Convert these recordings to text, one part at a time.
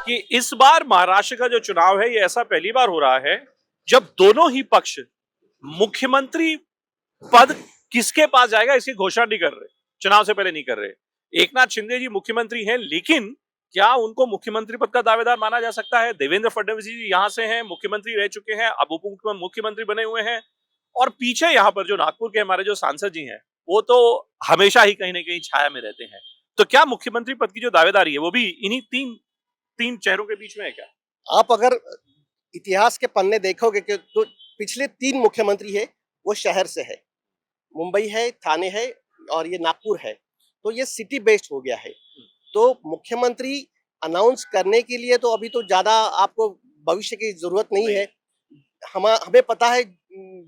कि इस बार महाराष्ट्र का जो चुनाव है ये ऐसा पहली बार हो रहा है जब दोनों ही पक्ष मुख्यमंत्री पद किसके पास जाएगा इसकी घोषणा नहीं कर रहे, चुनाव से पहले नहीं कर रहे। एकनाथ शिंदे जी मुख्यमंत्री हैं, लेकिन क्या उनको मुख्यमंत्री पद का दावेदार माना जा सकता है? देवेंद्र फडणवीस जी यहां से हैं, मुख्यमंत्री रह चुके हैं, अब उप मुख्यमंत्री बने हुए हैं, और पीछे यहां पर जो नागपुर के हमारे जो सांसद जी हैं वो तो हमेशा ही कहीं ना कहीं छाया में रहते हैं। तो क्या मुख्यमंत्री पद की जो दावेदारी है वो भी इन्हीं तीन चेहरों के बीच में है क्या? आप अगर इतिहास के पन्ने देखोगे कि तो पिछले 3 मुख्यमंत्री है वो शहर से है, मुंबई है, थाने है और ये नागपुर है, तो ये सिटी बेस्ड हो गया है। तो मुख्यमंत्री अनाउंस करने के लिए तो अभी तो ज्यादा आपको भविष्य की जरूरत नहीं है। हमें पता है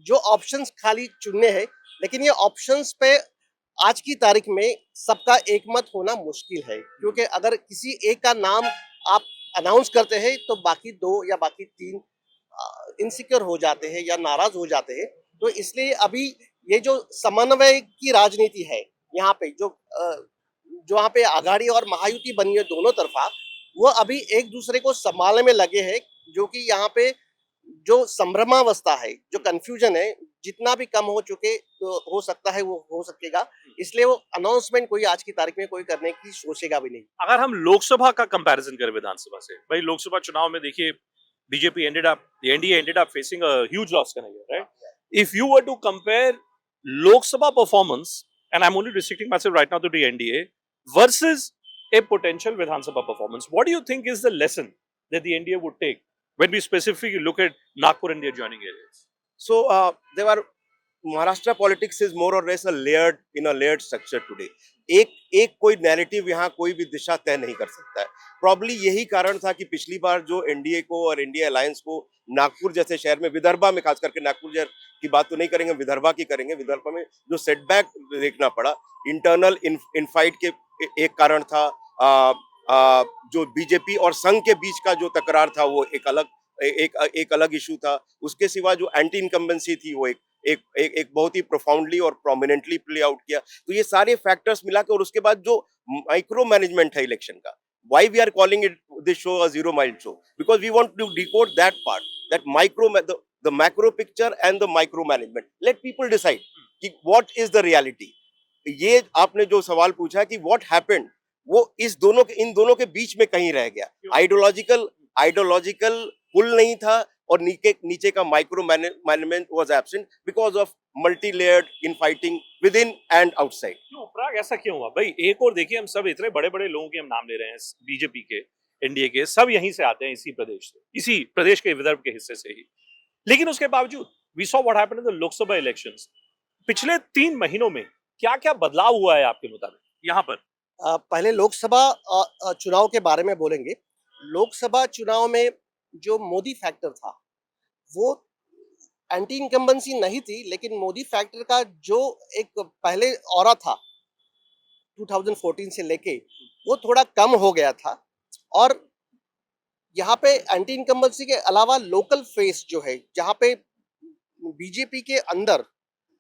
जो ऑप्शंस खाली चुनने हैं, लेकिन ये ऑप्शंस पे आज की तारीख में सबका एकमत होना मुश्किल है, क्योंकि अगर किसी एक का नाम आप अनाउंस करते हैं तो बाकी 2 या बाकी 3 इनसिक्योर हो जाते हैं या नाराज हो जाते हैं। तो इसलिए अभी ये जो समन्वय की राजनीति है यहाँ पे जो यहाँ पे आघाड़ी और महायुति बनी है दोनों तरफा, वो अभी एक दूसरे को संभालने में लगे हैं, जो कि यहाँ पे जो संभ्रमावस्था है, जो कंफ्यूजन है, जितना भी कम हो चुके तो हो सकता है वो हो सकेगा। इसलिए वो अनाउंसमेंट कोई आज की तारीख में कोई करने की सोचेगा भी नहीं। अगर हम लोकसभा का कंपैरिजन करें विधानसभा से, भाई लोकसभा चुनाव में देखिए BJP NDA ended up facing a huge loss, right? If you were to compare Lok Sabha performance, and I'm only restricting myself right now to the NDA versus a potential Vidhan Sabha performance, what do you think is the lesson that the NDA would take when we specifically look at Nagpur and the adjoining areas? So there are Maharashtra politics is more or less a layered structure today. एक कोई narrative यहाँ कोई भी दिशा तय नहीं कर सकता है। प्रॉब्ली यही कारण था कि पिछली बार जो एनडीए को और इंडिया अलायंस को नागपुर जैसे शहर में, विदर्भा में खास करके, नागपुर की बात तो नहीं करेंगे, विदर्भा की करेंगे, विदर्भा में जो सेटबैक देखना पड़ा, इंटरनल इनफाइट के एक कारण था। जो बीजेपी और संघ के बीच का जो तकरार था वो एक अलग इशू था। उसके सिवा जो एंटी इनकम्बेंसी थी वो एक बहुत ही प्रोफाउंडली और प्रोमिनेंटली प्ले आउट किया। तो ये सारे फैक्टर्स मिला के, और उसके बाद जो माइक्रो मैनेजमेंट है इलेक्शन का, why we are calling it this show a zero mile show, because we want to decode that part, that the macro picture and the micro management. Let people decide कि what is the reality. ये आपने जो सवाल पूछा कि what happened, वो इन दोनों के बीच में कहीं रह गया। आइडियोलॉजिकल पुल नहीं था, और नीचे का micro management was absent because of multi layered infighting with in and outside. क्यों प्राग ऐसा क्यों हुआ भाई? एक और देखिए, हम सब इतने बड़े बड़े लोगों के हम नाम ले रहे हैं, बीजेपी के, एनडीए के, सब यहीं से आते हैं, इसी प्रदेश के विदर्भ के हिस्से से ही, लेकिन उसके बावजूद we saw what happened in the Lok Sabha elections. पिछले 3 महीनों में क्या क्या बदलाव हुआ है आपके मुताबिक यहाँ पर? पहले लोकसभा चुनाव के बारे में बोलेंगे। लोकसभा चुनाव में जो मोदी फैक्टर था वो एंटी इनकम्बेंसी नहीं थी, लेकिन मोदी फैक्टर का जो एक पहले ऑरा था 2014 से लेके वो थोड़ा कम हो गया था। और यहाँ पे एंटी इनकम्बेंसी के अलावा लोकल फेस जो है, जहाँ पे बीजेपी के अंदर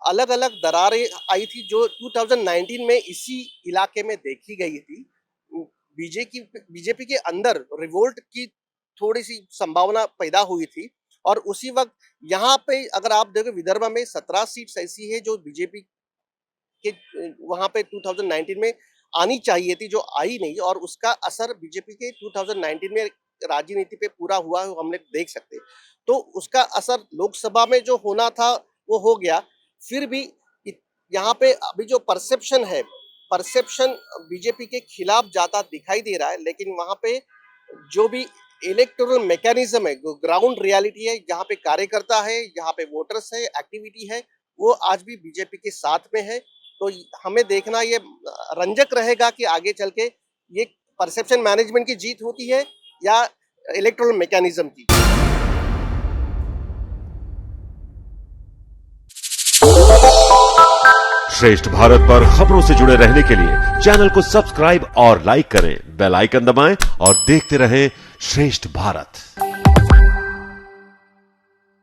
अलग अलग दरारें आई थी जो 2019 में इसी इलाके में देखी गई थी। बीजेपी के अंदर रिवोल्ट की थोड़ी सी संभावना पैदा हुई थी, और उसी वक्त यहाँ पे अगर आप देखो विदर्भ में 17 सीट्स ऐसी है जो बीजेपी के वहाँ पे 2019 में आनी चाहिए थी, जो आई नहीं, और उसका असर बीजेपी के 2019 में राजनीति पे पूरा हुआ है, हम लोग देख सकते। तो उसका असर लोकसभा में जो होना था वो हो गया। फिर भी यहाँ पे अभी जो परसेप्शन बीजेपी के खिलाफ ज्यादा दिखाई दे रहा है, लेकिन वहाँ पे जो भी इलेक्टोरल मैकेनिज्म है, ग्राउंड रियलिटी है, जहाँ पे कार्यकर्ता है, जहाँ पे वोटर्स है, एक्टिविटी है, वो आज भी बीजेपी के साथ में है। तो हमें देखना ये रंजक रहेगा कि आगे चल के ये परसेप्शन मैनेजमेंट की जीत होती है या इलेक्टोरल मैकेनिज्म की। श्रेष्ठ भारत पर खबरों से जुड़े रहने के लिए चैनल को सब्सक्राइब और लाइक करें, बेल आइकन दबाएं और देखते रहें श्रेष्ठ भारत।